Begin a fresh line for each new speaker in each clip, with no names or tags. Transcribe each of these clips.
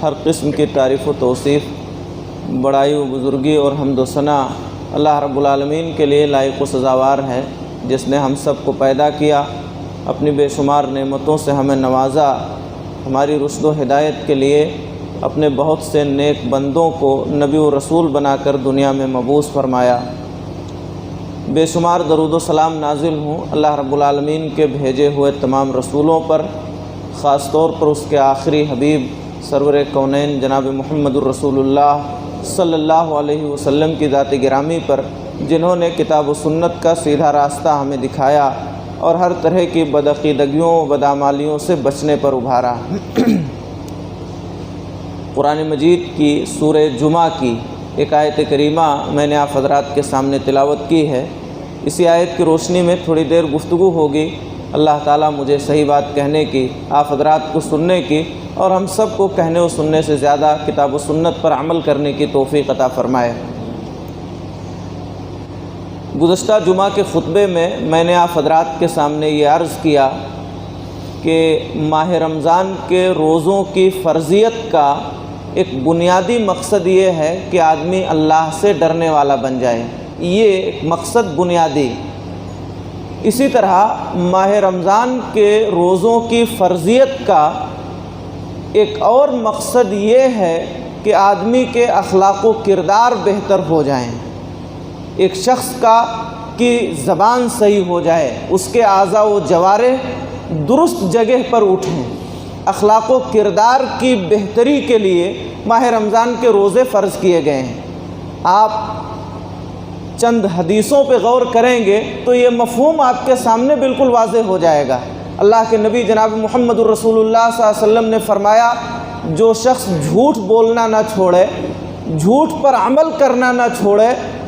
ہر قسم کی تعریف و توصیف، بڑائی و بزرگی اور حمد و ثنا اللہ رب العالمین کے لیے لائق و سزاوار ہے، جس نے ہم سب کو پیدا کیا، اپنی بے شمار نعمتوں سے ہمیں نوازا، ہماری رشد و ہدایت کے لیے اپنے بہت سے نیک بندوں کو نبی و رسول بنا کر دنیا میں مبعوث فرمایا۔ بے شمار درود و سلام نازل ہوں اللہ رب العالمین کے بھیجے ہوئے تمام رسولوں پر، خاص طور پر اس کے آخری حبیب سرور کونین جناب محمد الرسول اللہ صلی اللہ علیہ وسلم کی ذات گرامی پر، جنہوں نے کتاب و سنت کا سیدھا راستہ ہمیں دکھایا اور ہر طرح کی بدعقیدگیوں و بدعمالیوں سے بچنے پر ابھارا۔ قرآن مجید کی سورہ جمعہ کی ایک آیت کریمہ میں نے آپ حضرات کے سامنے تلاوت کی ہے۔ اسی آیت کی روشنی میں تھوڑی دیر گفتگو ہوگی۔ اللہ تعالیٰ مجھے صحیح بات کہنے کی، آپ حضرات کو سننے کی، اور ہم سب کو کہنے و سننے سے زیادہ کتاب و سنت پر عمل کرنے کی توفیق عطا فرمائے۔ گزشتہ جمعہ کے خطبے میں نے آپ حضرات کے سامنے یہ عرض کیا کہ ماہ رمضان کے روزوں کی فرضیت کا ایک بنیادی مقصد یہ ہے کہ آدمی اللہ سے ڈرنے والا بن جائے، یہ ایک مقصد بنیادی۔ اسی طرح ماہ رمضان کے روزوں کی فرضیت کا ایک اور مقصد یہ ہے کہ آدمی کے اخلاق و کردار بہتر ہو جائیں، ایک شخص کی زبان صحیح ہو جائے، اس کے اعضاء و جوارح درست جگہ پر اٹھیں۔ اخلاق و کردار کی بہتری کے لیے ماہ رمضان کے روزے فرض کیے گئے ہیں۔ آپ چند حدیثوں پہ غور کریں گے تو یہ مفہوم آپ کے سامنے بالکل واضح ہو جائے گا۔ اللہ کے نبی جناب محمد الرسول اللہ صلی اللہ علیہ وسلم نے فرمایا، جو شخص جھوٹ بولنا نہ چھوڑے، جھوٹ پر عمل کرنا نہ چھوڑے،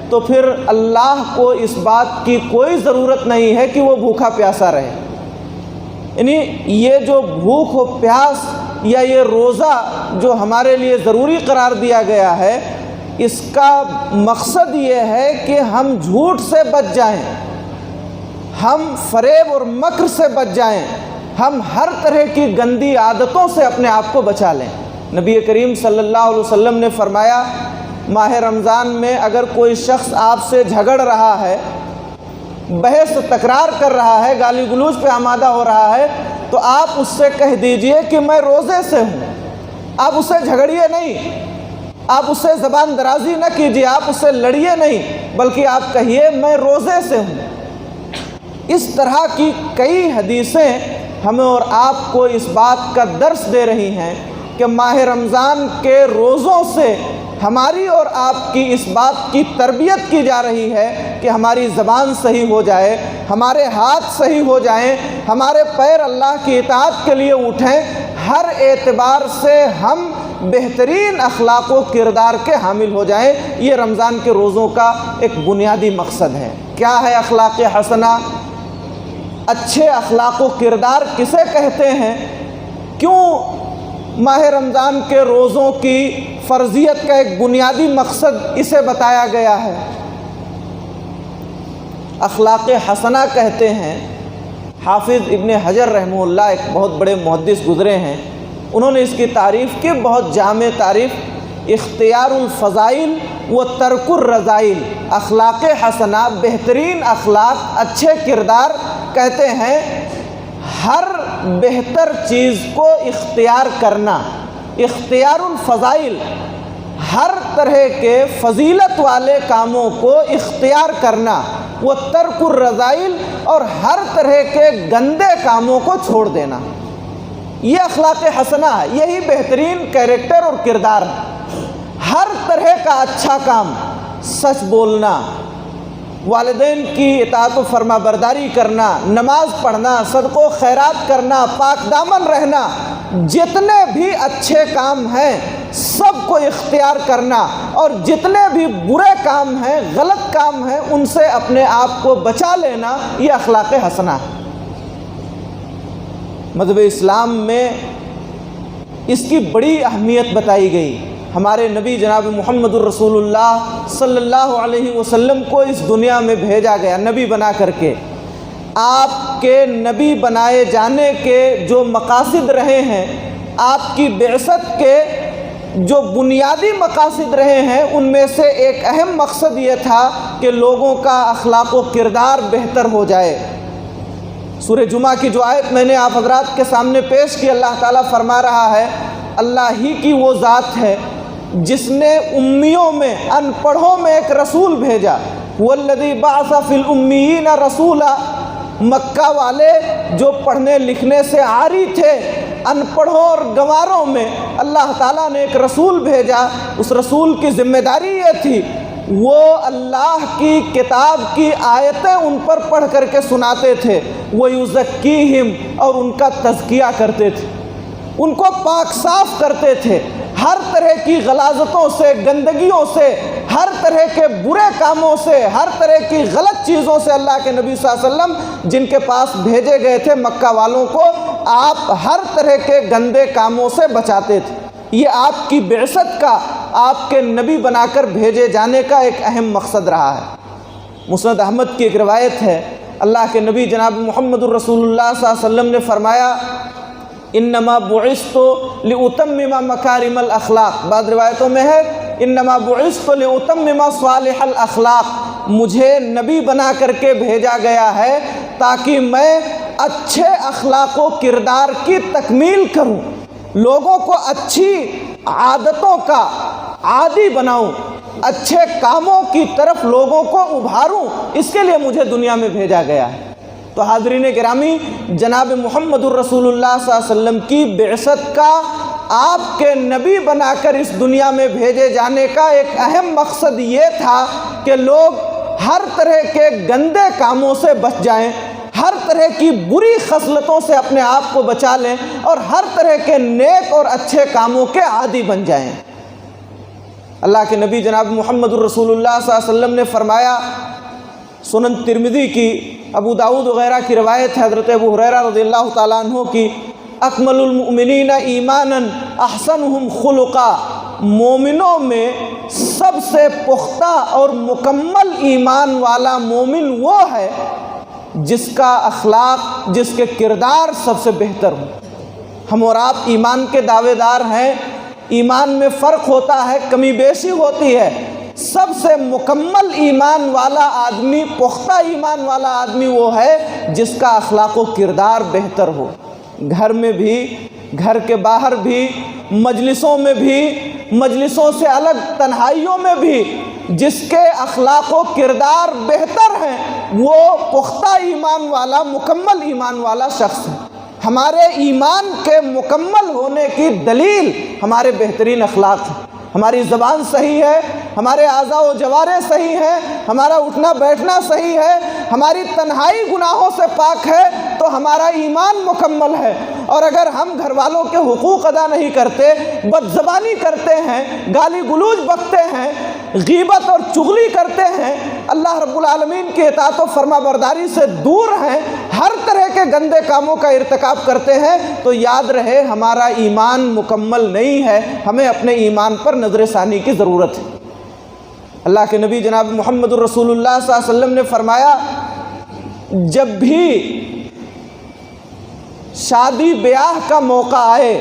تو پھر اللہ کو اس بات کی کوئی ضرورت نہیں ہے کہ وہ بھوکا پیاسا رہے۔ یعنی یہ جو بھوک و پیاس یا یہ روزہ جو ہمارے لیے ضروری قرار دیا گیا ہے، اس کا مقصد یہ ہے کہ ہم جھوٹ سے بچ جائیں، ہم فریب اور مکر سے بچ جائیں، ہم ہر طرح کی گندی عادتوں سے اپنے آپ کو بچا لیں۔ نبی کریم صلی اللہ علیہ وسلم نے فرمایا، ماہ رمضان میں اگر کوئی شخص آپ سے جھگڑ رہا ہے، بحث تکرار کر رہا ہے، گالی گلوچ پہ آمادہ ہو رہا ہے، تو آپ اس سے کہہ دیجئے کہ میں روزے سے ہوں۔ آپ اس سے جھگڑیے نہیں، آپ اس سے زبان درازی نہ کیجیے، آپ اس سے لڑیے نہیں، بلکہ آپ کہیے میں روزے سے ہوں۔ اس طرح کی کئی حدیثیں ہمیں اور آپ کو اس بات کا درس دے رہی ہیں کہ ماہ رمضان کے روزوں سے ہماری اور آپ کی اس بات کی تربیت کی جا رہی ہے کہ ہماری زبان صحیح ہو جائے، ہمارے ہاتھ صحیح ہو جائیں، ہمارے پیر اللہ کی اطاعت کے لیے اٹھیں، ہر اعتبار سے ہم بہترین اخلاق و کردار کے حامل ہو جائیں۔ یہ رمضان کے روزوں کا ایک بنیادی مقصد ہے۔ کیا ہے اخلاق حسنہ؟ اچھے اخلاق و کردار کسے کہتے ہیں؟ کیوں ماہ رمضان کے روزوں کی فرضیت کا ایک بنیادی مقصد اسے بتایا گیا ہے؟ اخلاق حسنہ کہتے ہیں، حافظ ابن حجر رحمہ اللہ ایک بہت بڑے محدث گزرے ہیں، انہوں نے اس کی تعریف کی، بہت جامع تعریف، اختیار الفضائل و ترک الرذائل۔ اخلاق حسنہ، بہترین اخلاق، اچھے کردار، کہتے ہیں ہر بہتر چیز کو اختیار کرنا، اختیار الفضائل، ہر طرح کے فضیلت والے کاموں کو اختیار کرنا، وہ ترک الرذائل، اور ہر طرح کے گندے کاموں کو چھوڑ دینا۔ یہ اخلاق حسنہ ہے، یہی بہترین کیریکٹر اور کردار ہے۔ ہر طرح کا اچھا کام، سچ بولنا، والدین کی اطاعت و فرما برداری کرنا، نماز پڑھنا، صدقہ و خیرات کرنا، پاک دامن رہنا، جتنے بھی اچھے کام ہیں سب کو اختیار کرنا، اور جتنے بھی برے کام ہیں، غلط کام ہیں، ان سے اپنے آپ کو بچا لینا، یہ اخلاق حسنہ ہے۔ مذہب اسلام میں اس کی بڑی اہمیت بتائی گئی۔ ہمارے نبی جناب محمد الرسول اللہ صلی اللہ علیہ وسلم کو اس دنیا میں بھیجا گیا نبی بنا کر کے۔ آپ کے نبی بنائے جانے کے جو مقاصد رہے ہیں، آپ کی بعثت کے جو بنیادی مقاصد رہے ہیں ان میں سے ایک اہم مقصد یہ تھا کہ لوگوں کا اخلاق و کردار بہتر ہو جائے۔ سورہ جمعہ کی جو آیت میں نے آپ حضرات کے سامنے پیش کی، اللہ تعالیٰ فرما رہا ہے اللہ ہی کی وہ ذات ہے جس نے امیوں میں، ان پڑھوں میں ایک رسول بھیجا۔ والذی بعث فی الامیین رسولا، مکہ والے جو پڑھنے لکھنے سے عاری تھے، ان پڑھوں اور گنواروں میں اللہ تعالیٰ نے ایک رسول بھیجا۔ اس رسول کی ذمہ داری یہ تھی وہ اللہ کی کتاب کی آیتیں ان پر پڑھ کر کے سناتے تھے، وَيُزَكِّيهِمْ، اور ان کا تزکیہ کرتے تھے، ان کو پاک صاف کرتے تھے ہر طرح کی غلاظتوں سے، گندگیوں سے، ہر طرح کے برے کاموں سے، ہر طرح کی غلط چیزوں سے۔ اللہ کے نبی صلی اللہ علیہ وسلم جن کے پاس بھیجے گئے تھے مکہ والوں کو آپ ہر طرح کے گندے کاموں سے بچاتے تھے۔ یہ آپ کی بعثت کا، آپ کے نبی بنا کر بھیجے جانے کا ایک اہم مقصد رہا ہے۔ مسند احمد کی ایک روایت ہے، اللہ کے نبی جناب محمد الرسول اللہ صلی اللہ علیہ وسلم نے فرمایا انما بعثت لاتمم مکارم الاخلاق، بعض روایتوں میں ہے انما بعثت لاتمم صالح الاخلاق، مجھے نبی بنا کر کے بھیجا گیا ہے تاکہ میں اچھے اخلاق و کردار کی تکمیل کروں، لوگوں کو اچھی عادتوں کا عادی بناؤں، اچھے کاموں کی طرف لوگوں کو ابھاروں، اس کے لیے مجھے دنیا میں بھیجا گیا ہے۔ تو حاضرین گرامی، جناب محمد الرسول اللہ صلی اللہ علیہ وسلم کی بعثت کا، آپ کے نبی بنا کر اس دنیا میں بھیجے جانے کا ایک اہم مقصد یہ تھا کہ لوگ ہر طرح کے گندے کاموں سے بچ جائیں، ہر طرح کی بری خصلتوں سے اپنے آپ کو بچا لیں اور ہر طرح کے نیک اور اچھے کاموں کے عادی بن جائیں۔ اللہ کے نبی جناب محمد الرسول اللہ صلی اللہ علیہ وسلم نے فرمایا، سنن ترمذی کی، ابو داؤد وغیرہ کی روایت ہے حضرت ابو ہریرہ رضی اللہ تعالیٰ عنہ کی، اکمل المؤمنین ایمانا احسنہم خلقا، مومنوں میں سب سے پختہ اور مکمل ایمان والا مومن وہ ہے جس کا اخلاق، جس کے کردار سب سے بہتر ہو۔ ہم اور آپ ایمان کے دعوے دار ہیں، ایمان میں فرق ہوتا ہے، کمی بیشی ہوتی ہے۔ سب سے مکمل ایمان والا آدمی، پختہ ایمان والا آدمی وہ ہے جس کا اخلاق و کردار بہتر ہو، گھر میں بھی، گھر کے باہر بھی، مجلسوں میں بھی، مجلسوں سے الگ تنہائیوں میں بھی جس کے اخلاق و کردار بہتر ہیں وہ پختہ ایمان والا، مکمل ایمان والا شخص ہے۔ ہمارے ایمان کے مکمل ہونے کی دلیل ہمارے بہترین اخلاق ہیں۔ ہماری زبان صحیح ہے، ہمارے اعضاء و جوارح صحیح ہیں، ہمارا اٹھنا بیٹھنا صحیح ہے، ہماری تنہائی گناہوں سے پاک ہے تو ہمارا ایمان مکمل ہے۔ اور اگر ہم گھر والوں کے حقوق ادا نہیں کرتے، بد زبانی کرتے ہیں، گالی گلوچ بکتے ہیں، غیبت اور چغلی کرتے ہیں، اللہ رب العالمین کی اطاعت و فرما برداری سے دور ہیں، ہر طرح کے گندے کاموں کا ارتکاب کرتے ہیں، تو یاد رہے ہمارا ایمان مکمل نہیں ہے، ہمیں اپنے ایمان پر نظر ثانی کی ضرورت ہے۔ اللہ کے نبی جناب محمد الرسول اللہ صلی اللہ علیہ وسلم نے فرمایا، جب بھی شادی بیاہ کا موقع آئے،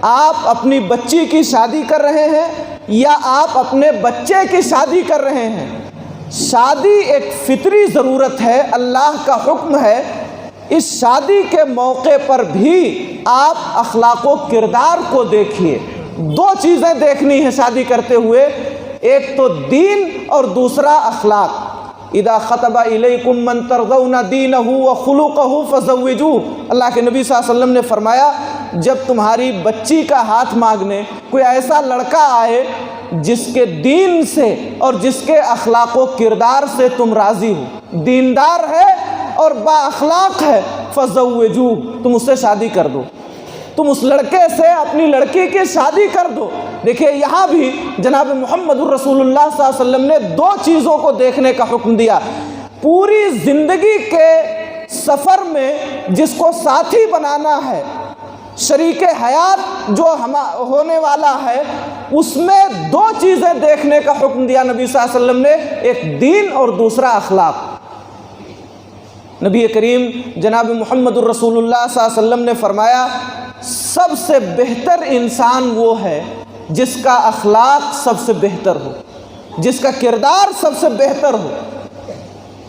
آپ اپنی بچی کی شادی کر رہے ہیں یا آپ اپنے بچے کی شادی کر رہے ہیں، شادی ایک فطری ضرورت ہے، اللہ کا حکم ہے، اس شادی کے موقع پر بھی آپ اخلاق و کردار کو دیکھیے۔ دو چیزیں دیکھنی ہیں شادی کرتے ہوئے، ایک تو دین اور دوسرا اخلاق۔ اذا خطب الیکم من ترضون دینہ وخلقہ فزوجوہ، اللہ کے نبی صلی اللہ علیہ وسلم نے فرمایا جب تمہاری بچی کا ہاتھ مانگنے کوئی ایسا لڑکا آئے جس کے دین سے اور جس کے اخلاق و کردار سے تم راضی ہو، دیندار ہے اور با اخلاق ہے، فزوجوہ، تم اس سے شادی کر دو، تم اس لڑکے سے اپنی لڑکی کی شادی کر دو۔ دیکھیے یہاں بھی جناب محمد الرسول اللہ صلی اللہ علیہ وسلم نے دو چیزوں کو دیکھنے کا حکم دیا۔ پوری زندگی کے سفر میں جس کو ساتھی بنانا ہے، شریک حیات جو ہونے والا ہے، اس میں دو چیزیں دیکھنے کا حکم دیا نبی صلی اللہ علیہ وسلم نے، ایک دین اور دوسرا اخلاق۔ نبی کریم جناب محمد الرسول اللہ صلی اللہ علیہ وسلم نے فرمایا سب سے بہتر انسان وہ ہے جس کا اخلاق سب سے بہتر ہو، جس کا کردار سب سے بہتر ہو۔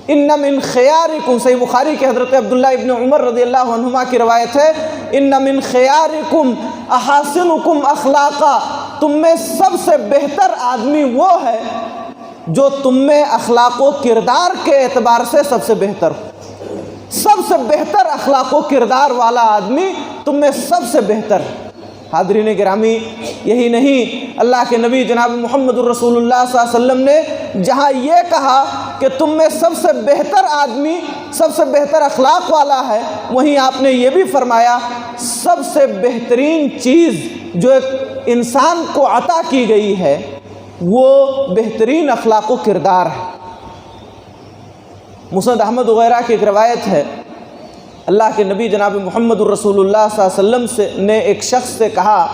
ان من خیارکم، صحیح بخاری کے حضرت عبداللہ ابن عمر رضی اللہ عنہما کی روایت ہے، ان من خیارکم احاسنکم اخلاقا، تم میں سب سے بہتر آدمی وہ ہے جو تم میں اخلاق و کردار کے اعتبار سے سب سے بہتر ہو۔ سب سے بہتر اخلاق و کردار والا آدمی تم میں سب سے بہتر ہے۔ حاضرین گرامی، یہی نہیں، اللہ کے نبی جناب محمد الرسول اللہ صلی اللہ علیہ وسلم نے جہاں یہ کہا کہ تم میں سب سے بہتر آدمی سب سے بہتر اخلاق والا ہے، وہیں آپ نے یہ بھی فرمایا سب سے بہترین چیز جو ایک انسان کو عطا کی گئی ہے وہ بہترین اخلاق و کردار ہے۔ مسند احمد وغیرہ کی ایک روایت ہے، اللہ کے نبی جناب محمد الرسول اللہ صلی اللہ علیہ وسلم نے ایک شخص سے کہا،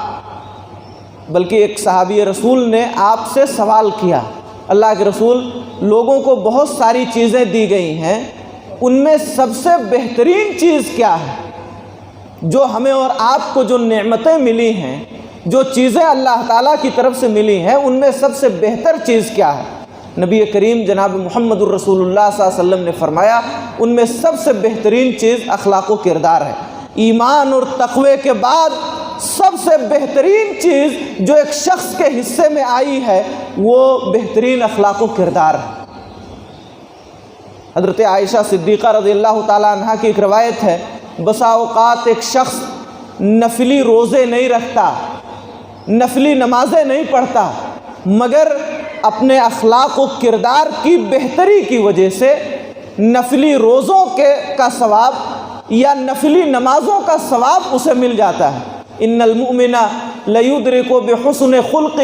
بلکہ ایک صحابی رسول نے آپ سے سوال کیا، اللہ کے رسول، لوگوں کو بہت ساری چیزیں دی گئی ہیں، ان میں سب سے بہترین چیز کیا ہے؟ جو ہمیں اور آپ کو جو نعمتیں ملی ہیں، جو چیزیں اللہ تعالیٰ کی طرف سے ملی ہیں، ان میں سب سے بہتر چیز کیا ہے؟ نبی کریم جناب محمد الرسول اللہ صلی اللہ علیہ وسلم نے فرمایا ان میں سب سے بہترین چیز اخلاق و کردار ہے۔ ایمان اور تقوی کے بعد سب سے بہترین چیز جو ایک شخص کے حصے میں آئی ہے وہ بہترین اخلاق و کردار ہے۔ حضرت عائشہ صدیقہ رضی اللہ تعالیٰ عنہ کی ایک روایت ہے، بسا اوقات ایک شخص نفلی روزے نہیں رکھتا، نفلی نمازیں نہیں پڑھتا، مگر اپنے اخلاق و کردار کی بہتری کی وجہ سے نفلی روزوں کا ثواب یا نفلی نمازوں کا ثواب اسے مل جاتا ہے۔ ان المؤمن لیدرک بحسن خلقہ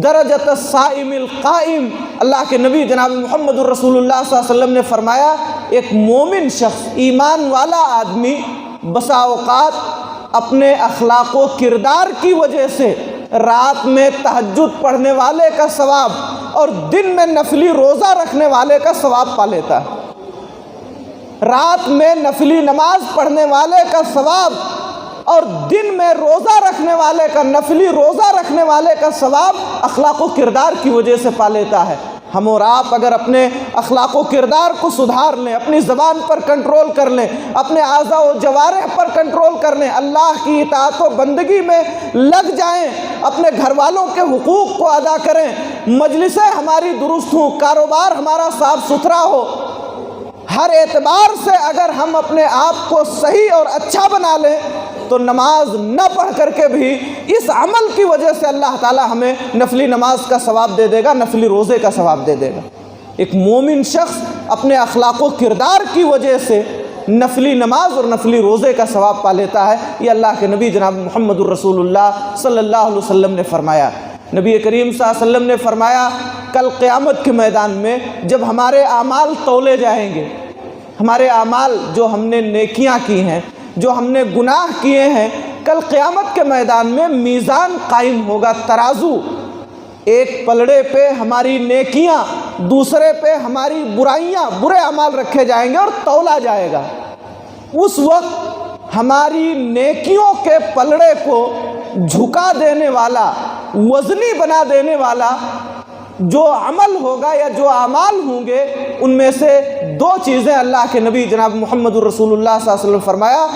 درجۃ الصائم القائم، اللہ کے نبی جناب محمد الرسول اللہ صلی اللہ علیہ وسلم نے فرمایا ایک مومن شخص، ایمان والا آدمی بسا اوقات اپنے اخلاق و کردار کی وجہ سے رات میں تہجد پڑھنے والے کا ثواب اور دن میں نفلی روزہ رکھنے والے کا ثواب پا لیتا ہے۔ رات میں نفلی نماز پڑھنے والے کا ثواب اور دن میں روزہ رکھنے والے کا، نفلی روزہ رکھنے والے کا ثواب اخلاق و کردار کی وجہ سے پا لیتا ہے۔ ہم اور آپ اگر اپنے اخلاق و کردار کو سدھار لیں، اپنی زبان پر کنٹرول کر لیں، اپنے اعضاء و جوارح پر کنٹرول کر لیں، اللہ کی اطاعت و بندگی میں لگ جائیں، اپنے گھر والوں کے حقوق کو ادا کریں، مجلسیں ہماری درست ہوں، کاروبار ہمارا صاف ستھرا ہو، ہر اعتبار سے اگر ہم اپنے آپ کو صحیح اور اچھا بنا لیں تو نماز نہ پڑھ کر کے بھی اس عمل کی وجہ سے اللہ تعالی ہمیں نفلی نماز کا ثواب دے دے گا، نفلی روزے کا ثواب دے دے گا۔ ایک مومن شخص اپنے اخلاق و کردار کی وجہ سے نفلی نماز اور نفلی روزے کا ثواب پا لیتا ہے۔ یہ اللہ کے نبی جناب محمد الرسول اللہ صلی اللہ علیہ وسلم نے فرمایا۔ نبی کریم صلی اللہ علیہ وسلم نے فرمایا کل قیامت کے میدان میں جب ہمارے اعمال تولے جائیں گے، ہمارے اعمال جو ہم نے نیکیاں کی ہیں، جو ہم نے گناہ کیے ہیں، کل قیامت کے میدان میں میزان قائم ہوگا، ترازو، ایک پلڑے پہ ہماری نیکیاں، دوسرے پہ ہماری برائیاں، برے اعمال رکھے جائیں گے اور تولا جائے گا۔ اس وقت ہماری نیکیوں کے پلڑے کو جھکا دینے والا، وزنی بنا دینے والا جو عمل ہوگا یا جو اعمال ہوں گے، ان میں سے دو چیزیں اللہ کے نبی جناب محمد الرسول اللہ صلی اللہ علیہ وسلم نے فرمایا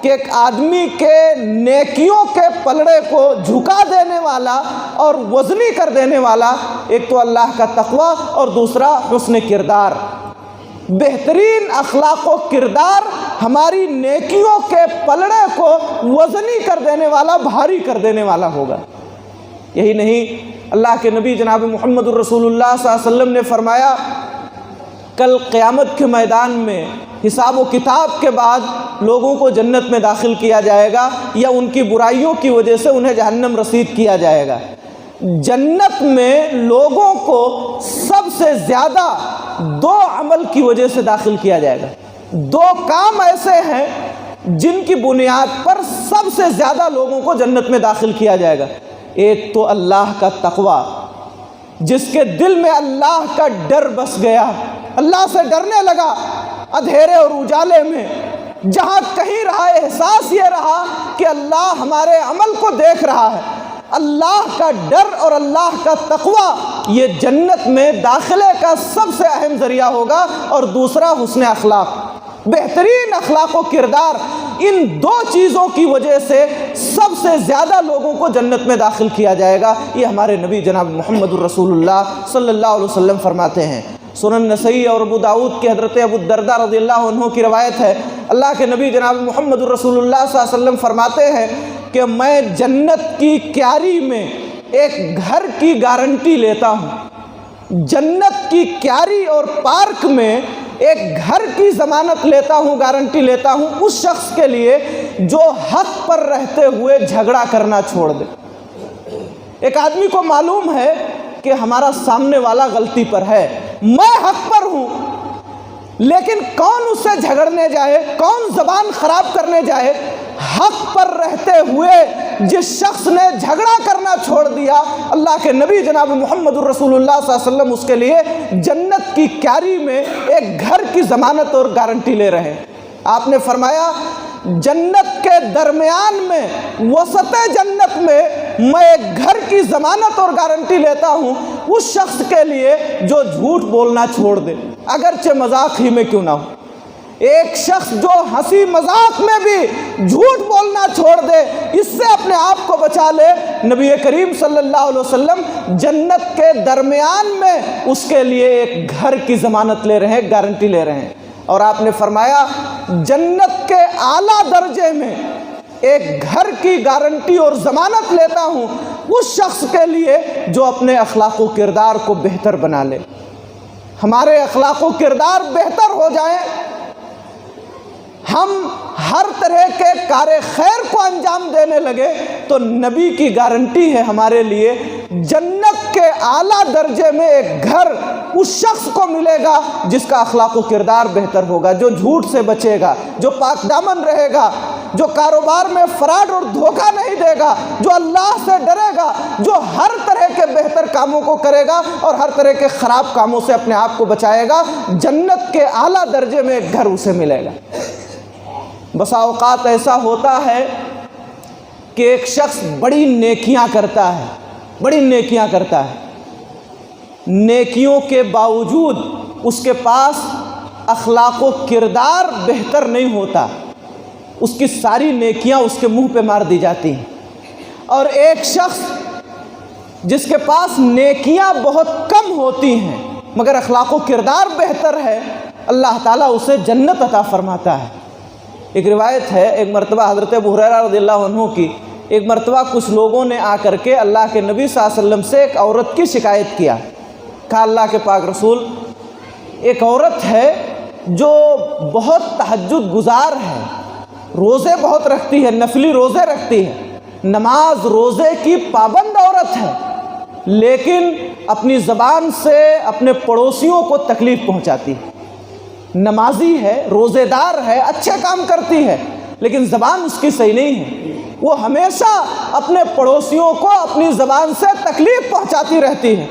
کہ ایک آدمی کے نیکیوں کے پلڑے کو جھکا دینے والا اور وزنی کر دینے والا، ایک تو اللہ کا تقوی اور دوسرا حسن کردار۔ بہترین اخلاق و کردار ہماری نیکیوں کے پلڑے کو وزنی کر دینے والا، بھاری کر دینے والا ہوگا۔ یہی نہیں، اللہ کے نبی جناب محمد الرسول اللہ صلی اللہ علیہ وسلم نے فرمایا کل قیامت کے میدان میں حساب و کتاب کے بعد لوگوں کو جنت میں داخل کیا جائے گا یا ان کی برائیوں کی وجہ سے انہیں جہنم رسید کیا جائے گا۔ جنت میں لوگوں کو سب سے زیادہ دو عمل کی وجہ سے داخل کیا جائے گا۔ دو کام ایسے ہیں جن کی بنیاد پر سب سے زیادہ لوگوں کو جنت میں داخل کیا جائے گا۔ ایک تو اللہ کا تقوی، جس کے دل میں اللہ کا ڈر بس گیا، اللہ سے ڈرنے لگا اندھیرے اور اجالے میں، جہاں کہیں رہا احساس یہ رہا کہ اللہ ہمارے عمل کو دیکھ رہا ہے، اللہ کا ڈر اور اللہ کا تقوی یہ جنت میں داخلے کا سب سے اہم ذریعہ ہوگا، اور دوسرا حسن اخلاق، بہترین اخلاق و کردار، ان دو چیزوں کی وجہ سے سب سے زیادہ لوگوں کو جنت میں داخل کیا جائے گا۔ یہ ہمارے نبی جناب محمد الرسول اللہ صلی اللہ علیہ وسلم فرماتے ہیں۔ سنن نسائی اور ابو داؤد کی حضرت ابو الدرداء رضی اللہ عنہ کی روایت ہے، اللہ کے نبی جناب محمد الرسول اللہ صلی اللہ علیہ وسلم فرماتے ہیں کہ میں جنت کی کیاری میں ایک گھر کی گارنٹی لیتا ہوں، جنت کی کیاری اور پارک میں ایک گھر کی ضمانت لیتا ہوں، گارنٹی لیتا ہوں اس شخص کے لیے جو حق پر رہتے ہوئے جھگڑا کرنا چھوڑ دے۔ ایک آدمی کو معلوم ہے کہ ہمارا سامنے والا غلطی پر ہے، میں حق پر ہوں، لیکن کون اس سے جھگڑنے جائے، کون زبان خراب کرنے جائے؟ حق پر رہتے ہوئے جس شخص نے جھگڑا کرنا چھوڑ دیا، اللہ کے نبی جناب محمد الرسول اللہ صلی اللہ علیہ وسلم اس کے لیے جنت کی کیاری میں ایک گھر کی ضمانت اور گارنٹی لے رہے ہیں۔ آپ نے فرمایا جنت کے درمیان میں، وسط جنت میں ایک گھر کی ضمانت اور گارنٹی لیتا ہوں اس شخص کے لیے جو جھوٹ بولنا چھوڑ دے، اگرچہ مذاق ہی میں کیوں نہ ہو۔ ایک شخص جو ہنسی مذاق میں بھی جھوٹ بولنا چھوڑ دے، اس سے اپنے آپ کو بچا لے، نبی کریم صلی اللہ علیہ وسلم جنت کے درمیان میں اس کے لیے ایک گھر کی ضمانت لے رہے ہیں، گارنٹی لے رہے ہیں۔ اور آپ نے فرمایا جنت کے اعلیٰ درجے میں ایک گھر کی گارنٹی اور ضمانت لیتا ہوں اس شخص کے لیے جو اپنے اخلاق و کردار کو بہتر بنا لے۔ ہمارے اخلاق و کردار بہتر ہو جائیں، ہم ہر طرح کے کار خیر کو انجام دینے لگے تو نبی کی گارنٹی ہے ہمارے لیے جنت کے اعلیٰ درجے میں ایک گھر اس شخص کو ملے گا جس کا اخلاق و کردار بہتر ہوگا، جو جھوٹ سے بچے گا، جو پاک دامن رہے گا، جو کاروبار میں فراڈ اور دھوکہ نہیں دے گا، جو اللہ سے ڈرے گا، جو ہر طرح کے بہتر کاموں کو کرے گا اور ہر طرح کے خراب کاموں سے اپنے آپ کو بچائے گا۔ جنت کے اعلیٰ درجے میں ایک گھر اسے ملے گا۔ بسا اوقات ایسا ہوتا ہے کہ ایک شخص بڑی نیکیاں کرتا ہے، بڑی نیکیاں کرتا ہے، نیکیوں کے باوجود اس کے پاس اخلاق و کردار بہتر نہیں ہوتا، اس کی ساری نیکیاں اس کے منہ پہ مار دی جاتی ہیں۔ اور ایک شخص جس کے پاس نیکیاں بہت کم ہوتی ہیں مگر اخلاق و کردار بہتر ہے، اللہ تعالیٰ اسے جنت عطا فرماتا ہے۔ ایک روایت ہے، ایک مرتبہ حضرت ابو ہریرہ رضی اللہ عنہ کی، ایک مرتبہ کچھ لوگوں نے آ کر کے اللہ کے نبی صلی اللہ علیہ وسلم سے ایک عورت کی شکایت کیا۔ کہا اللہ کے پاک رسول، ایک عورت ہے جو بہت تہجد گزار ہے، روزے بہت رکھتی ہے، نفلی روزے رکھتی ہے، نماز روزے کی پابند عورت ہے، لیکن اپنی زبان سے اپنے پڑوسیوں کو تکلیف پہنچاتی ہے۔ نمازی ہے، روزے دار ہے، اچھے کام کرتی ہے، لیکن زبان اس کی صحیح نہیں ہے، وہ ہمیشہ اپنے پڑوسیوں کو اپنی زبان سے تکلیف پہنچاتی رہتی ہے۔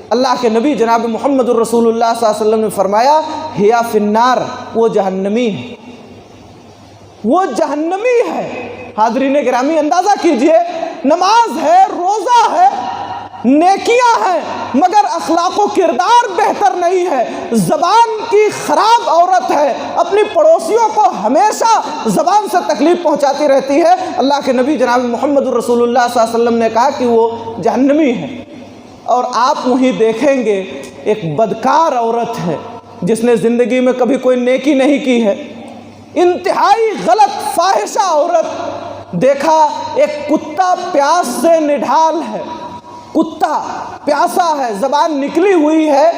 اللہ کے نبی جناب محمد الرسول اللہ صلی اللہ علیہ وسلم نے فرمایا ہیا فی النار، وہ جہنمی ہے، وہ جہنمی ہے۔ حاضرین گرامی اندازہ کیجئے، نماز ہے، روزہ ہے، نیکیاں ہیں، مگر اخلاق و کردار بہتر نہیں ہے، زبان کی خراب عورت ہے، اپنی پڑوسیوں کو ہمیشہ زبان سے تکلیف پہنچاتی رہتی ہے۔ اللہ کے نبی جناب محمد الرسول اللہ صلی اللہ علیہ وسلم نے کہا کہ وہ جہنمی ہے۔ اور آپ وہیں دیکھیں گے ایک بدکار عورت ہے جس نے زندگی میں کبھی کوئی نیکی نہیں کی ہے، انتہائی غلط فاحشہ عورت، دیکھا ایک کتا پیاس سے نڈھال ہے، کتا پیاسا ہے، زبان نکلی ہوئی ہے،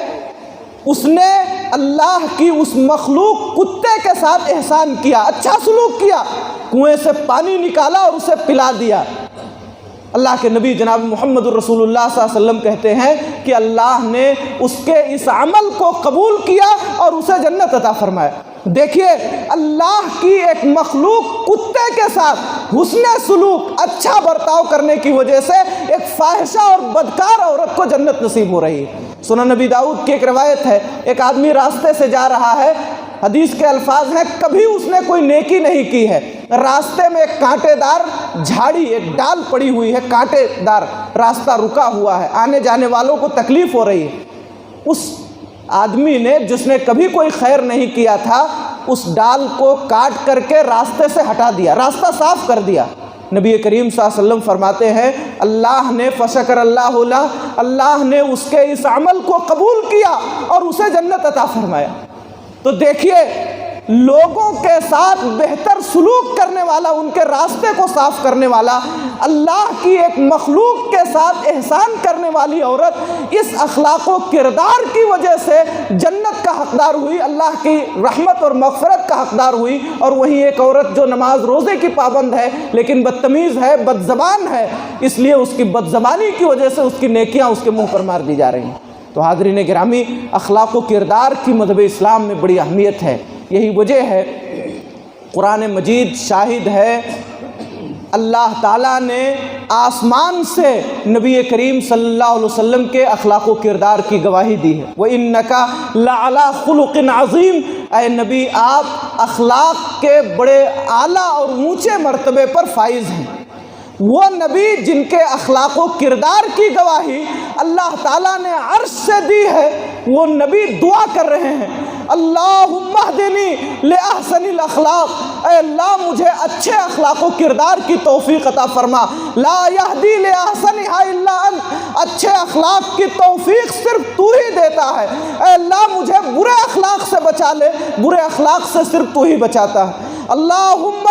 اس نے اللہ کی اس مخلوق کتے کے ساتھ احسان کیا، اچھا سلوک کیا، کنویں سے پانی نکالا اور اسے پلا دیا۔ اللہ کے نبی جناب محمد الرسول اللہ صلی اللہ علیہ وسلم کہتے ہیں کہ اللہ نے اس کے اس عمل کو قبول کیا اور اسے جنت عطا فرمایا۔ دیکھیے اللہ کی ایک مخلوق کتے کے ساتھ حسن سلوک، اچھا برتاؤ کرنے کی وجہ سے ایک فاحشہ اور بدکار عورت کو جنت نصیب ہو رہی ہے۔ سنن نبی داؤد کی ایک روایت ہے، ایک آدمی راستے سے جا رہا ہے، حدیث کے الفاظ ہیں کبھی اس نے کوئی نیکی نہیں کی ہے، راستے میں ایک کانٹے دار جھاڑی، ایک ڈال پڑی ہوئی ہے، کانٹے دار راستہ رکا ہوا ہے، آنے جانے والوں کو تکلیف ہو رہی ہے، اس آدمی نے جس نے کبھی کوئی خیر نہیں کیا تھا اس ڈال کو کاٹ کر کے راستے سے ہٹا دیا، راستہ صاف کر دیا۔ نبی کریم صلی اللہ علیہ وسلم فرماتے ہیں اللہ نے فشکر اللہ لہ، اللہ نے اس کے اس عمل کو قبول کیا اور اسے جنت عطا فرمایا۔ تو دیکھیے لوگوں کے ساتھ بہتر سلوک کرنے والا، ان کے راستے کو صاف کرنے والا، اللہ کی ایک مخلوق کے ساتھ احسان کرنے والی عورت اس اخلاق و کردار کی وجہ سے جنت کا حقدار ہوئی، اللہ کی رحمت اور مغفرت کا حقدار ہوئی۔ اور وہیں ایک عورت جو نماز روزے کی پابند ہے لیکن بدتمیز ہے، بد زبان ہے، اس لیے اس کی بد زبانی کی وجہ سے اس کی نیکیاں اس کے منہ پر مار دی جا رہی ہیں۔ تو حاضرین گرامی، اخلاق و کردار کی مذہب اسلام میں بڑی اہمیت ہے۔ یہی وجہ ہے قرآن مجید شاہد ہے، اللہ تعالیٰ نے آسمان سے نبی کریم صلی اللہ علیہ وسلم کے اخلاق و کردار کی گواہی دی ہے۔ وَإِنَّكَ لَعَلَىٰ خُلُقٍ عَظِيمٍ، اے نبی آپ اخلاق کے بڑے اعلیٰ اور اونچے مرتبے پر فائز ہیں۔ وہ نبی جن کے اخلاق و کردار کی گواہی اللہ تعالیٰ نے عرش سے دی ہے، وہ نبی دعا کر رہے ہیں اللہم اہدنی لأحسن الاخلاق، اے اللہ مجھے اچھے اخلاق و کردار کی توفیق عطا فرما، لا یہدی لأحسنہا الا انت، اچھے اخلاق کی توفیق صرف تو ہی دیتا ہے، اے اللہ مجھے برے اخلاق سے بچا لے، برے اخلاق سے صرف تو ہی بچاتا ہے۔ اللہم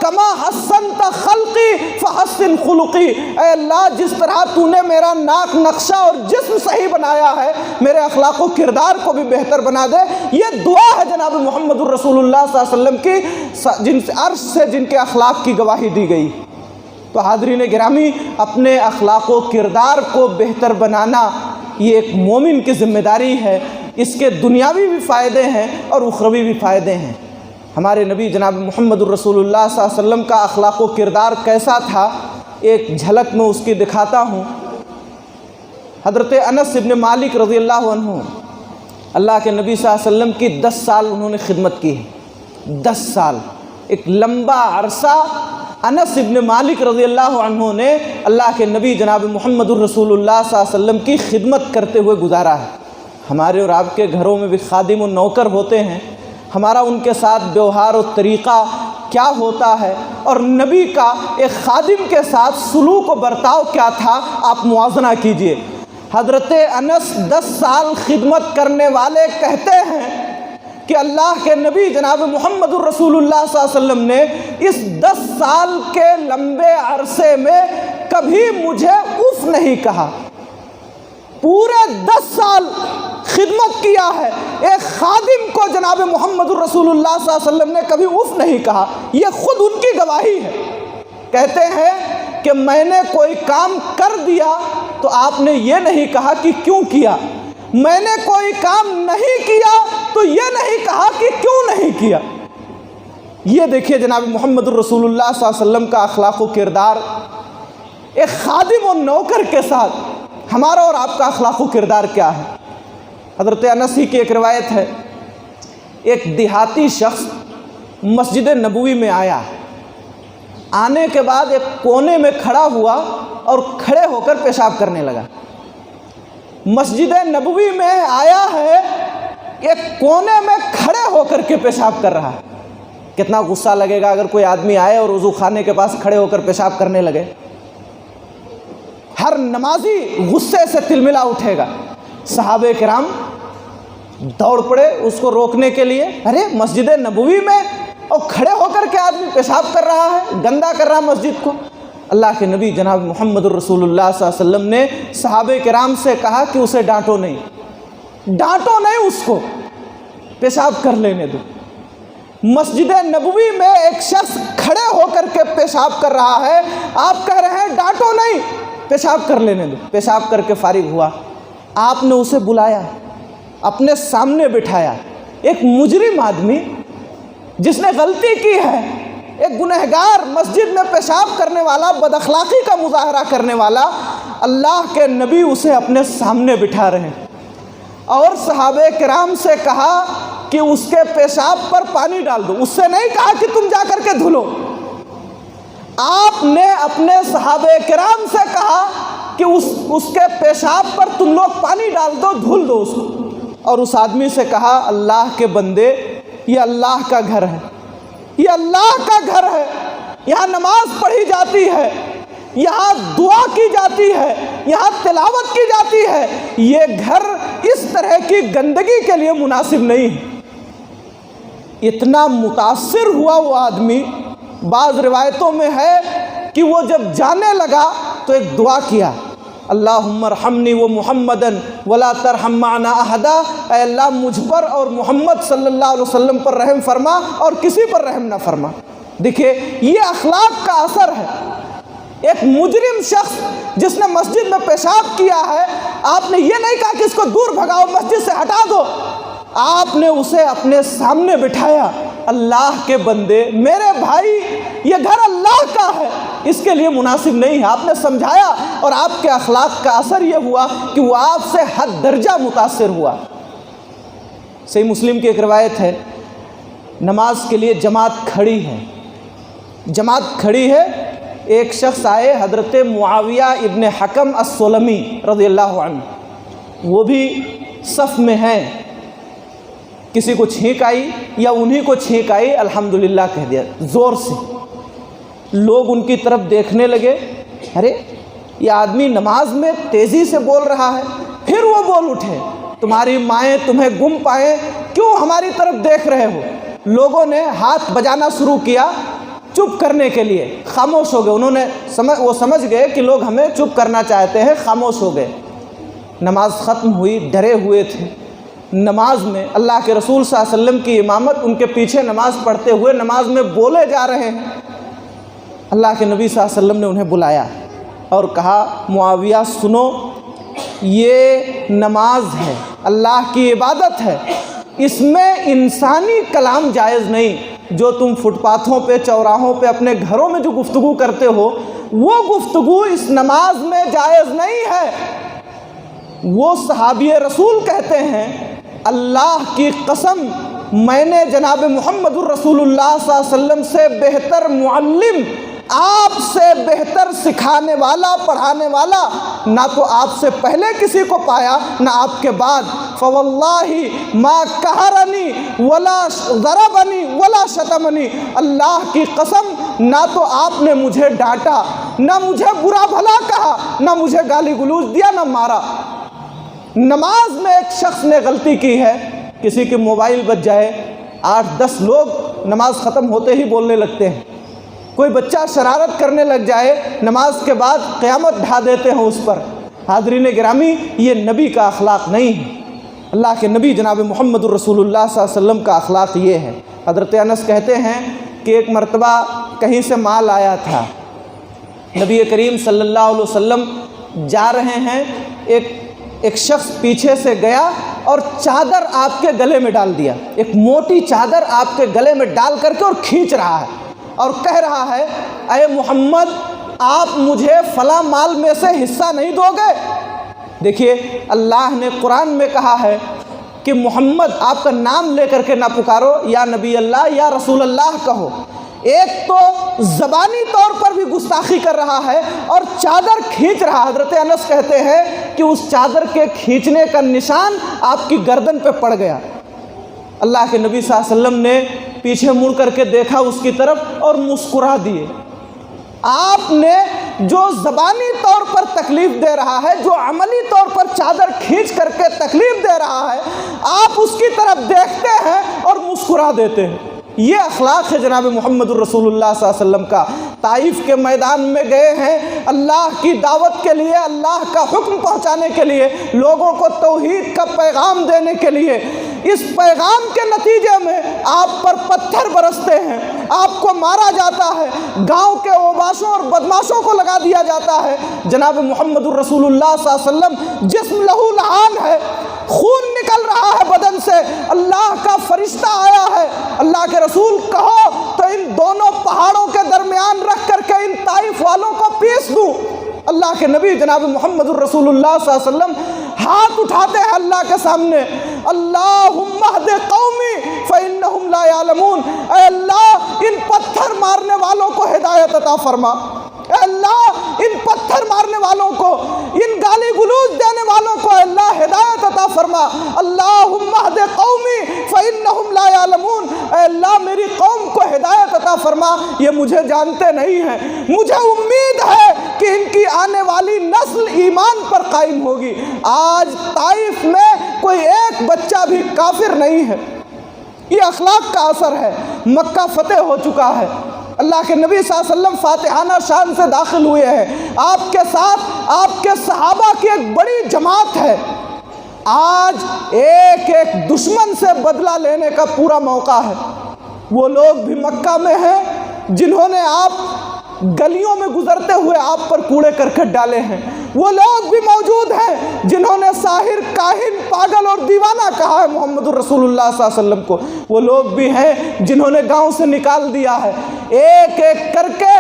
کما حسنت خلقی فحسن خلقی، اے اللہ جس طرح تو نے میرا ناک نقشہ اور جسم صحیح بنایا ہے، میرے اخلاق و کردار کو بھی بہتر بنا دے۔ یہ دعا ہے جناب محمد الرسول اللہ صلی اللہ علیہ وسلم کی، جن سے عرش سے جن کے اخلاق کی گواہی دی گئی۔ تو حاضرین گرامی، اپنے اخلاق و کردار کو بہتر بنانا یہ ایک مومن کی ذمہ داری ہے، اس کے دنیاوی بھی فائدے ہیں اور اخروی بھی فائدے ہیں۔ ہمارے نبی جناب محمد الرسول اللہ صلی اللہ علیہ وسلم کا اخلاق و کردار کیسا تھا، ایک جھلک میں اس کی دکھاتا ہوں۔ حضرت انس بن مالک رضی اللہ عنہ، اللہ کے نبی صلی اللہ علیہ وسلم کی 10 سال انہوں نے خدمت کی ہے، 10 سال، ایک لمبا عرصہ انس بن مالک رضی اللہ عنہ نے اللہ کے نبی جناب محمد الرسول اللہ صلی اللہ علیہ وسلم کی خدمت کرتے ہوئے گزارا ہے۔ ہمارے اور آپ کے گھروں میں بھی خادم و نوکر ہوتے ہیں، ہمارا ان کے ساتھ ویوہار و طریقہ کیا ہوتا ہے، اور نبی کا ایک خادم کے ساتھ سلوک و برتاؤ کیا تھا، آپ موازنہ کیجئے۔ حضرت انس 10 سال خدمت کرنے والے کہتے ہیں کہ اللہ کے نبی جناب محمد الرسول اللہ صلی اللہ علیہ وسلم نے اس 10 سال کے لمبے عرصے میں کبھی مجھے اف نہیں کہا۔ پورے 10 سال خدمت کیا ہے، ایک خادم کو جناب محمد الرسول اللہ صلی اللہ علیہ وسلم نے کبھی اف نہیں کہا، یہ خود ان کی گواہی ہے۔ کہتے ہیں کہ میں نے کوئی کام کر دیا تو آپ نے یہ نہیں کہا کہ کیوں کیا، میں نے کوئی کام نہیں کیا تو یہ نہیں کہا کہ کیوں نہیں کیا۔ یہ دیکھیے جناب محمد الرسول اللہ صلی اللہ علیہ وسلم کا اخلاق و کردار، ایک خادم و نوکر کے ساتھ ہمارا اور آپ کا اخلاق و کردار کیا ہے۔ حضرت انس ہی کی ایک روایت ہے، ایک دیہاتی شخص مسجد نبوی میں آیا، آنے کے بعد ایک کونے میں کھڑا ہوا اور کھڑے ہو کر پیشاب کرنے لگا۔ مسجد نبوی میں آیا ہے، ایک کونے میں کھڑے ہو کر کے پیشاب کر رہا ہے۔ کتنا غصہ لگے گا اگر کوئی آدمی آئے اور وضو خانے کے پاس کھڑے ہو کر پیشاب کرنے لگے۔ ہر نمازی غصے سے تلملا اٹھے گا۔ صحابہ کرام دوڑ پڑے اس کو روکنے کے لیے، ارے مسجد نبوی میں اور کھڑے ہو کر کے آدمی پیشاب کر رہا ہے، گندا کر رہا ہے مسجد کو۔ اللہ کے نبی جناب محمد الرسول اللہ صلی اللہ علیہ وسلم نے صحابہ کرام سے کہا کہ اسے ڈانٹو نہیں اس کو، پیشاب کر لینے دو۔ مسجد نبوی میں ایک شخص کھڑے ہو کر کے پیشاب کر رہا ہے، آپ کہہ رہے ہیں ڈانٹو نہیں، پیشاب کر لینے دو۔ پیشاب کر کے فارغ ہوا، آپ نے اسے بلایا، اپنے سامنے بٹھایا۔ ایک مجرم آدمی جس نے غلطی کی ہے، ایک گنہگار، مسجد میں پیشاب کرنے والا، بد اخلاقی کا مظاہرہ کرنے والا، اللہ کے نبی اسے اپنے سامنے بٹھا رہے ہیں اور صحابہ کرام سے کہا کہ اس کے پیشاب پر پانی ڈال دو، اس سے نہیں کہا کہ تم جا کر کے دھلو۔ آپ نے اپنے صحابہ کرام سے کہا کہ اس کے پیشاب پر تم لوگ پانی ڈال دو، دھل دو اس کو۔ اور اس آدمی سے کہا اللہ کے بندے، یہ اللہ کا گھر ہے، یہ اللہ کا گھر ہے، یہاں نماز پڑھی جاتی ہے، یہاں دعا کی جاتی ہے، یہاں تلاوت کی جاتی ہے، یہ گھر اس طرح کی گندگی کے لیے مناسب نہیں ہے۔ اتنا متاثر ہوا وہ آدمی، بعض روایتوں میں ہے کہ وہ جب جانے لگا تو ایک دعا کیا، اللہم ارحمنی و محمدن ولا ترحم معنا احدا، اے اللہ مجھ پر اور محمد صلی اللہ علیہ وسلم پر رحم فرما اور کسی پر رحم نہ فرما۔ دیکھیں یہ اخلاق کا اثر ہے۔ ایک مجرم شخص جس نے مسجد میں پیشاب کیا ہے، آپ نے یہ نہیں کہا کہ اس کو دور بھگاؤ، مسجد سے ہٹا دو، آپ نے اسے اپنے سامنے بٹھایا، اللہ کے بندے، میرے بھائی، یہ گھر اللہ کا ہے، اس کے لیے مناسب نہیں ہے۔ آپ نے سمجھایا اور آپ کے اخلاق کا اثر یہ ہوا کہ وہ آپ سے حد درجہ متاثر ہوا۔ صحیح مسلم کی ایک روایت ہے، نماز کے لیے جماعت کھڑی ہے، جماعت کھڑی ہے، ایک شخص آئے، حضرت معاویہ ابن حکم السلمی رضی اللہ عنہ، وہ بھی صف میں ہیں، کسی کو چھینک آئی یا انہی کو چھینک آئی، الحمدللہ کہہ دیا زور سے۔ لوگ ان کی طرف دیکھنے لگے، ارے یہ آدمی نماز میں تیزی سے بول رہا ہے۔ پھر وہ بول اٹھے، تمہاری مائیں تمہیں گم پائیں، کیوں ہماری طرف دیکھ رہے ہو؟ لوگوں نے ہاتھ بجانا شروع کیا چپ کرنے کے لیے، خاموش ہو گئے۔ وہ سمجھ گئے کہ لوگ ہمیں چپ کرنا چاہتے ہیں، خاموش ہو گئے۔ نماز ختم ہوئی، ڈرے ہوئے تھے۔ نماز میں اللہ کے رسول صلی اللہ علیہ وسلم کی امامت، ان کے پیچھے نماز پڑھتے ہوئے نماز میں بولے جا رہے ہیں۔ اللہ کے نبی صلی اللہ علیہ وسلم نے انہیں بلایا اور کہا معاویہ سنو، یہ نماز ہے، اللہ کی عبادت ہے، اس میں انسانی کلام جائز نہیں۔ جو تم فٹ پاتھوں پہ، چوراہوں پہ، اپنے گھروں میں جو گفتگو کرتے ہو، وہ گفتگو اس نماز میں جائز نہیں ہے۔ وہ صحابی رسول کہتے ہیں اللہ کی قسم، میں نے جناب محمد الرسول اللہ صلی اللہ علیہ وسلم سے بہتر معلم، آپ سے بہتر سکھانے والا، پڑھانے والا نہ تو آپ سے پہلے کسی کو پایا نہ آپ کے بعد۔ فواللہ ما قہرنی ولا ضربنی ولا شتمنی، اللہ کی قسم نہ تو آپ نے مجھے ڈانٹا، نہ مجھے برا بھلا کہا، نہ مجھے گالی گلوچ دیا، نہ مارا۔ نماز میں ایک شخص نے غلطی کی ہے، کسی کے موبائل بج جائے، 8-10 لوگ نماز ختم ہوتے ہی بولنے لگتے ہیں۔ کوئی بچہ شرارت کرنے لگ جائے، نماز کے بعد قیامت ڈھا دیتے ہیں اس پر۔ حاضرین گرامی، یہ نبی کا اخلاق نہیں ہے۔ اللہ کے نبی جناب محمد الرسول اللہ صلی اللہ علیہ وسلم کا اخلاق یہ ہے۔ حضرت انس کہتے ہیں کہ ایک مرتبہ کہیں سے مال آیا تھا، نبی کریم صلی اللہ علیہ وسلم جا رہے ہیں، ایک شخص پیچھے سے گیا اور چادر آپ کے گلے میں ڈال دیا، ایک موٹی چادر آپ کے گلے میں ڈال کر کے اور کھینچ رہا ہے اور کہہ رہا ہے اے محمد، آپ مجھے فلاں مال میں سے حصہ نہیں دو گے؟ دیکھیے اللہ نے قرآن میں کہا ہے کہ محمد آپ کا نام لے کر کے نہ پکارو، یا نبی اللہ یا رسول اللہ کہو۔ ایک تو زبانی طور پر بھی گستاخی کر رہا ہے اور چادر کھینچ رہا۔ حضرت انس کہتے ہیں کہ اس چادر کے کھینچنے کا نشان آپ کی گردن پہ پڑ گیا۔ اللہ کے نبی صلی اللہ علیہ وسلم نے پیچھے مڑ کر کے دیکھا اس کی طرف اور مسکرا دیے۔ آپ نے جو زبانی طور پر تکلیف دے رہا ہے، جو عملی طور پر چادر کھینچ کر کے تکلیف دے رہا ہے، آپ اس کی طرف دیکھتے ہیں اور مسکرا دیتے ہیں۔ یہ اخلاق ہے جناب محمد الرسول اللہ صلی اللہ علیہ وسلم کا۔ طائف کے میدان میں گئے ہیں اللہ کی دعوت کے لیے، اللہ کا حکم پہنچانے کے لیے، لوگوں کو توحید کا پیغام دینے کے لیے۔ اس پیغام کے نتیجے میں آپ پر پتھر برستے ہیں، آپ کو مارا جاتا ہے، گاؤں کے اوباشوں اور بدماشوں کو لگا دیا جاتا ہے۔ جناب محمد الرسول اللہ صلی اللہ علیہ وسلم جسم لہو لہان ہے، خون نکل رہا ہے بدن سے، اللہ کا فرشتہ آیا ہے، اللہ کے رسول کہو تو ان دونوں پہاڑوں کے درمیان رکھ کر کے ان طائف والوں کو پیس دوں۔ اللہ کے نبی جناب محمد الرسول اللہ صلی اللہ علیہ وسلم ہاتھ اٹھاتے ہیں اللہ کے سامنے، اللہم اہد قومی فإنہم لا یعلمون، اے اللہ ان پتھر مارنے والوں کو ہدایت عطا فرما، اے اللہ ان پتھر مارنے والوں کو، ان گالی گلوچ دینے والوں کو اے اللہ ہدایت عطا فرما۔ اللہم اہد قومی فإنہم لا یعلمون، اے اللہ میری قوم کو ہدایت عطا فرما، یہ مجھے جانتے نہیں ہیں، مجھے امید ہے کہ ان کی آنے والی نسل ایمان پر قائم ہوگی۔ آج طائف میں کوئی ایک بچہ بھی کافر نہیں ہے، یہ اخلاق کا اثر ہے۔ مکہ فتح ہو چکا ہے، اللہ کے نبی صلی اللہ علیہ وسلم فاتحانہ شان سے داخل ہوئے ہیں، آپ کے ساتھ آپ کے صحابہ کی ایک بڑی جماعت ہے۔ آج ایک ایک دشمن سے بدلہ لینے کا پورا موقع ہے۔ وہ لوگ بھی مکہ میں ہیں جنہوں نے آپ گلیوں میں گزرتے ہوئے آپ پر کوڑے کرکٹ ڈالے ہیں، وہ لوگ بھی موجود ہیں جنہوں نے ساحر، کاہن، پاگل اور دیوانہ کہا ہے محمد الرسول اللہ صلی اللہ علیہ وسلم کو، وہ لوگ بھی ہیں جنہوں نے گاؤں سے نکال دیا ہے۔ ایک ایک کر کے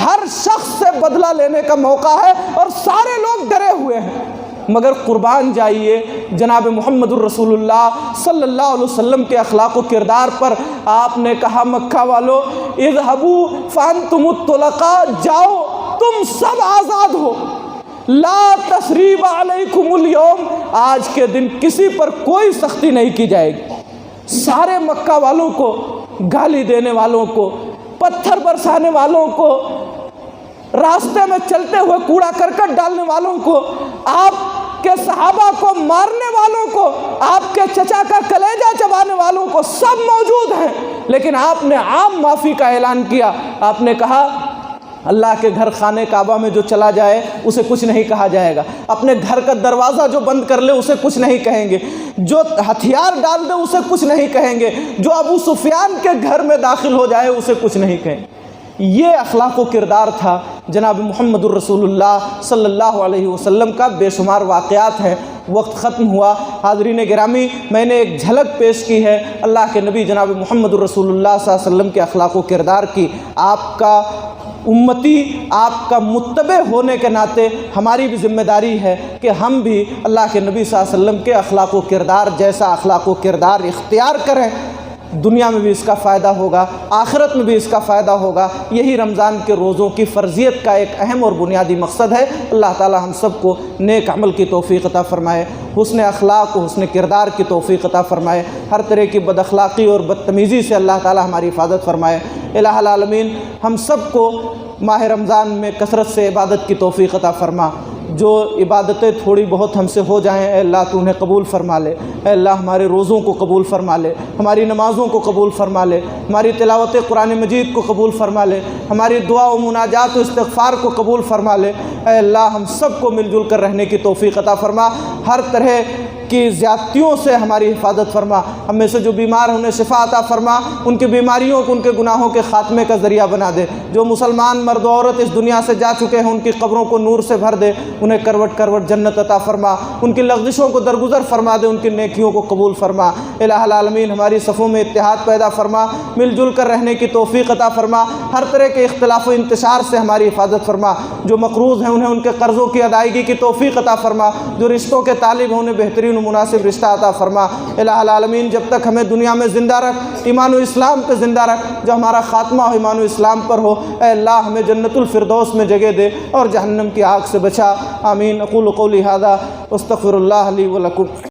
ہر شخص سے بدلہ لینے کا موقع ہے اور سارے لوگ ڈرے ہوئے ہیں، مگر قربان جائیے جناب محمد الرسول اللہ صلی اللہ علیہ وسلم کے اخلاق و کردار پر۔ آپ نے کہا مکہ والو اذهبوا فانتم الطلقاء، جاؤ تم سب آزاد ہو، لا تثریب علیکم اليوم، آج کے دن کسی پر کوئی سختی نہیں کی جائے گی۔ سارے مکہ والوں کو، گالی دینے والوں کو، پتھر برسانے والوں کو، راستے میں چلتے ہوئے کوڑا کرکٹ ڈالنے والوں کو، آپ کے صحابہ کو مارنے والوں کو، آپ کے چچا کا کلیجہ چبانے والوں کو، سب موجود ہیں، لیکن آپ نے عام معافی کا اعلان کیا۔ آپ نے کہا اللہ کے گھر خانہ کعبہ میں جو چلا جائے اسے کچھ نہیں کہا جائے گا، اپنے گھر کا دروازہ جو بند کر لے اسے کچھ نہیں کہیں گے، جو ہتھیار ڈال دے اسے کچھ نہیں کہیں گے، جو ابو سفیان کے گھر میں داخل ہو جائے اسے کچھ نہیں کہیں۔ یہ اخلاق و کردار تھا جناب محمد الرسول اللہ صلی اللہ علیہ وسلم کا۔ بے شمار واقعات ہیں، وقت ختم ہوا۔ حاضرین گرامی، میں نے ایک جھلک پیش کی ہے اللہ کے نبی جناب محمد الرسول اللہ صلی اللہ علیہ وسلم کے اخلاق و کردار کی۔ آپ کا امتی، آپ کا متبع ہونے کے ناطے ہماری بھی ذمہ داری ہے کہ ہم بھی اللہ کے نبی صلی اللہ علیہ وسلم کے اخلاق و کردار جیسا اخلاق و کردار اختیار کریں۔ دنیا میں بھی اس کا فائدہ ہوگا، آخرت میں بھی اس کا فائدہ ہوگا۔ یہی رمضان کے روزوں کی فرضیت کا ایک اہم اور بنیادی مقصد ہے۔ اللہ تعالی ہم سب کو نیک عمل کی توفیق عطا فرمائے، حسن اخلاق و حسن کردار کی توفیق عطا فرمائے، ہر طرح کی بد اخلاقی اور بدتمیزی سے اللہ تعالی ہماری حفاظت فرمائے۔ الہ العالمین ہم سب کو ماہ رمضان میں کثرت سے عبادت کی توفیق عطا فرما۔ جو عبادتیں تھوڑی بہت ہم سے ہو جائیں اے اللہ تو انہیں قبول فرما لے۔ اے اللہ ہمارے روزوں کو قبول فرما لے، ہماری نمازوں کو قبول فرما لے، ہماری تلاوت قرآن مجید کو قبول فرما لے، ہماری دعا و مناجات و استغفار کو قبول فرما لے۔ اے اللہ ہم سب کو مل جل کر رہنے کی توفیق عطا فرما، ہر طرح کی زیادتیوں سے ہماری حفاظت فرما، ہم میں سے جو بیمار ہیں انہیں شفا عطا فرما، ان کی بیماریوں کو، ان کے گناہوں کے خاتمے کا ذریعہ بنا دے۔ جو مسلمان مرد و عورت اس دنیا سے جا چکے ہیں ان کی قبروں کو نور سے بھر دے، انہیں کروٹ کروٹ جنت عطا فرما، ان کی لغزشوں کو درگزر فرما دے، ان کی نیکیوں کو قبول فرما۔ الہ العالمین ہماری صفوں میں اتحاد پیدا فرما، مل جل کر رہنے کی توفیق عطا فرما، ہر طرح کے اختلاف و انتشار سے ہماری حفاظت فرما۔ جو مقروض ہیں انہیں ان کے قرضوں کی ادائیگی کی توفیق عطا فرما، جو رشتوں کے طالب ہیں انہیں بہترین مناسب رشتہ عطا فرما۔ الہ العالمین جب تک ہمیں دنیا میں زندہ رکھ، ایمان و اسلام پہ زندہ رکھ، جو ہمارا خاتمہ ہو ایمان و اسلام پر ہو۔ اے اللہ ہمیں جنت الفردوس میں جگہ دے اور جہنم کی آگ سے بچا۔ آمین۔ اقول قولی ھذا واستغفر اللہ لی ولکم۔